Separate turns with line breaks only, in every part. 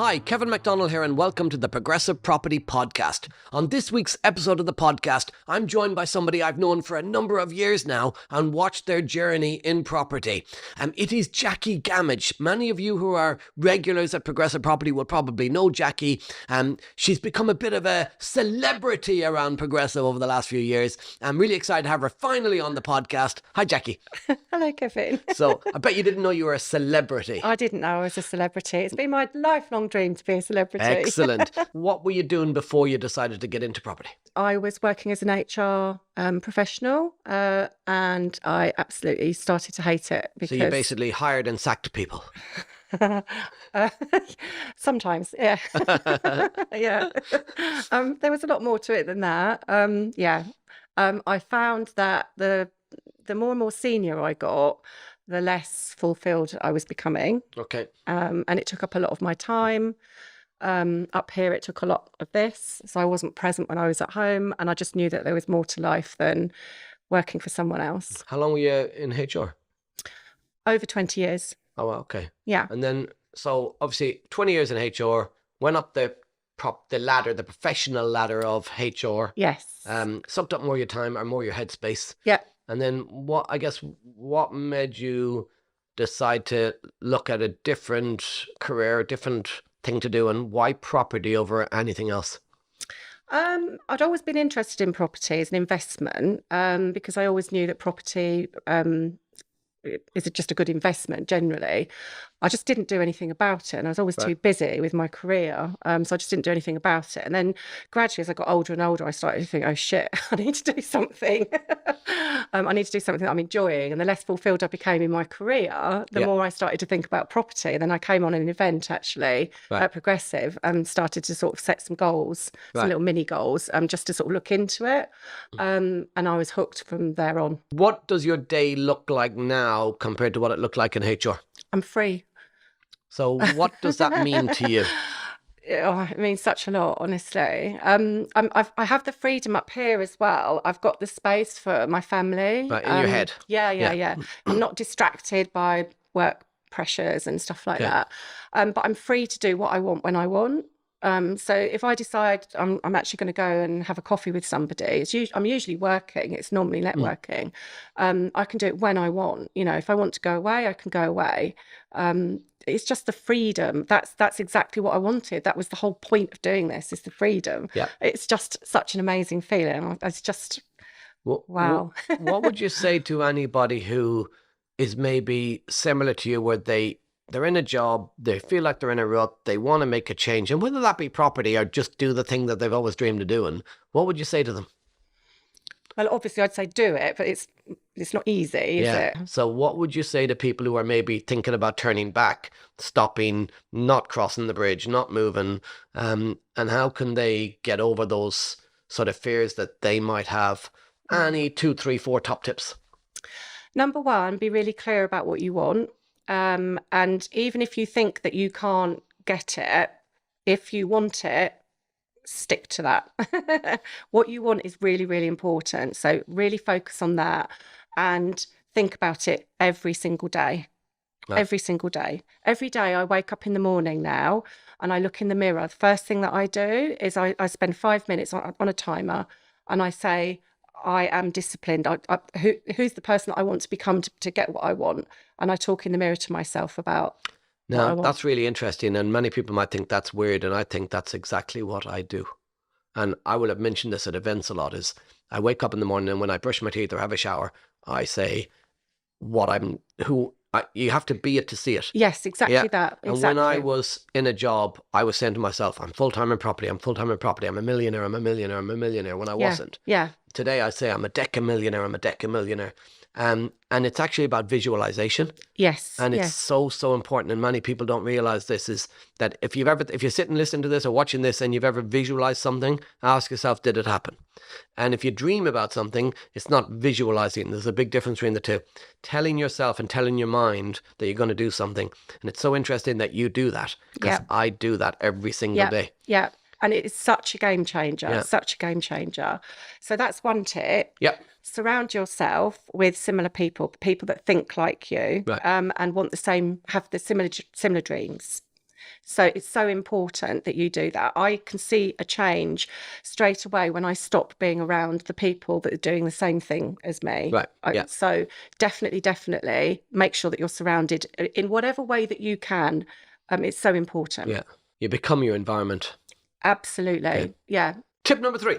Hi, Kevin McDonnell here, and welcome to the Progressive Property Podcast. On this week's episode of the podcast, I'm joined by somebody I've known for a number of years now and watched their journey in property. It is Jackie Gammage. Many of you who are regulars at Progressive Property will probably know Jackie. She's become a bit of a celebrity around Progressive over the last few years. I'm really excited to have her finally on the podcast. Hi, Jackie.
Hello, Kevin.
So, I bet you didn't know you were a celebrity.
I didn't know I was a celebrity. It's been my lifelong dream to be a celebrity.
Excellent. What were you doing before you decided to get into property?
I was working as an HR professional and I absolutely started to hate it.
So you basically hired and sacked people?
Sometimes, yeah. Yeah. There was a lot more to it than that. I found that the more and more senior I got, the less fulfilled I was becoming.
Okay.
And it took up a lot of my time. Up here, it took a lot of this. So I wasn't present when I was at home. And I just knew that there was more to life than working for someone else.
How long were you in HR?
Over 20 years.
Oh, wow, okay.
Yeah.
And then, so obviously 20 years in HR, went up the ladder, the professional ladder of HR.
Yes.
Sucked up more of your time or more of your headspace.
Yeah.
And then what made you decide to look at a different career, a different thing to do, and why property over anything else?
I'd always been interested in property as an investment because I always knew that property is just a good investment generally. I just didn't do anything about it, and I was always too busy with my career, so I just didn't do anything about it. And then gradually, as I got older and older, I started to think, oh shit, I need to do something. I need to do something that I'm enjoying. And the less fulfilled I became in my career, the more I started to think about property. And then I came on an event actually at Progressive and started to sort of set some goals, some little mini goals, just to sort of look into it. And I was hooked from there on.
What does your day look like now compared to what it looked like in HR?
I'm free.
So what does that mean to you?
It means such a lot, honestly. I have the freedom up here as well. I've got the space for my family.
Right, in your head.
Yeah. I'm not distracted by work pressures and stuff like that. But I'm free to do what I want when I want. So if I decide I'm actually going to go and have a coffee with somebody, I'm usually working. It's normally networking. I can do it when I want. You know, if I want to go away, I can go away. It's just the freedom. That's exactly what I wanted. That was the whole point of doing this, is the freedom. Yeah. It's just such an amazing feeling. It's just, wow.
What would you say to anybody who is maybe similar to you, where they're in a job, they feel like they're in a rut, they want to make a change, and whether that be property or just do the thing that they've always dreamed of doing, what would you say to them?
Well, obviously I'd say do it, but it's not easy, is it?
So what would you say to people who are maybe thinking about turning back, stopping, not crossing the bridge, not moving, and how can they get over those sort of fears that they might have? Any 2, 3, 4 top tips?
Number one, be really clear about what you want. And even if you think that you can't get it, if you want it, stick to that. What you want is really, really important. So really focus on that and think about it every single day. Every single day. Every day I wake up in the morning now and I look in the mirror. The first thing that I do is I spend 5 minutes on a timer and I say, I am disciplined. Who's the person that I want to become to get what I want? And I talk in the mirror to myself about what I want.
That's really interesting. And many people might think that's weird. And I think that's exactly what I do. And I will have mentioned this at events a lot, is I wake up in the morning and when I brush my teeth or have a shower, I say you have to be it to see it.
Yes, exactly that. Exactly.
And when I was in a job, I was saying to myself, I'm full-time in property, I'm full-time in property, I'm a millionaire when I wasn't.
Yeah.
Today I say I'm a decamillionaire, I'm a decamillionaire. And it's actually about visualization.
Yes.
And it's so important. And many people don't realize this, is that if you sit and listen to this or watching this and you've ever visualized something, ask yourself, did it happen? And if you dream about something, it's not visualizing. There's a big difference between the two. Telling yourself and telling your mind that you're going to do something. And it's so interesting that you do that, because I do that every single day.
Yeah. And it's such a game changer, such a game changer. So that's one tip.
Yep.
Surround yourself with similar people that think like you, and want have the similar dreams. So it's so important that you do that. I can see a change straight away when I stop being around the people that are doing the same thing as me.
Right. Yeah.
So definitely make sure that you're surrounded in whatever way that you can. It's so important.
Yeah. You become your environment.
Absolutely.
Okay.
Yeah.
Tip number 3.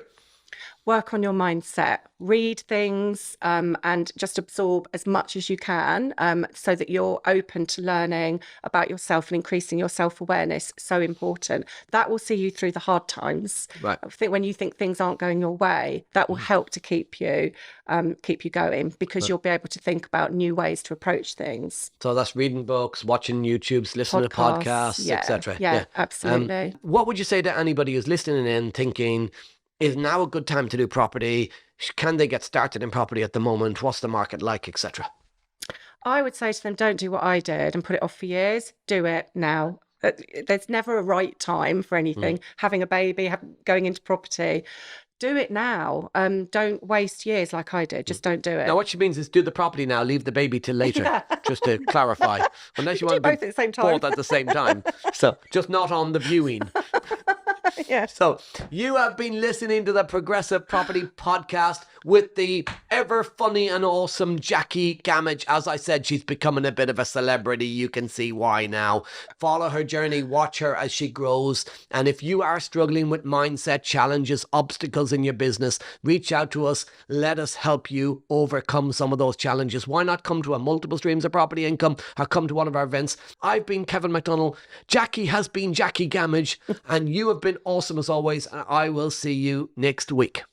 Work on your mindset, read things, and just absorb as much as you can, so that you're open to learning about yourself and increasing your self-awareness. So important. That will see you through the hard times.
Right.
I think when you think things aren't going your way, that will help to keep you going, because you'll be able to think about new ways to approach things.
So that's reading books, watching YouTubes, listening to podcasts, etc.
Yeah, absolutely.
What would you say to anybody who's listening in thinking, is now a good time to do property? Can they get started in property at the moment? What's the market like, etc.?
I would say to them, don't do what I did and put it off for years. Do it now. There's never a right time for anything. Having a baby, going into property. Do it now. Don't waste years like I did. Just don't do it.
Now, what she means is do the property now, leave the baby till later, just to clarify. Unless you want to
both
do
at the same time.
both at the same time. So just not on the viewing.
Yeah.
So you have been listening to the Progressive Property Podcast with the ever funny and awesome Jackie Gammage. As I said, she's becoming a bit of a celebrity. You can see why now. Follow her journey, watch her as she grows. And if you are struggling with mindset challenges, obstacles in your business, reach out to us. Let us help you overcome some of those challenges. Why not come to a multiple streams of property income or come to one of our events? I've been Kevin McDonnell. Jackie has been Jackie Gammage. And you have been awesome as always. And I will see you next week.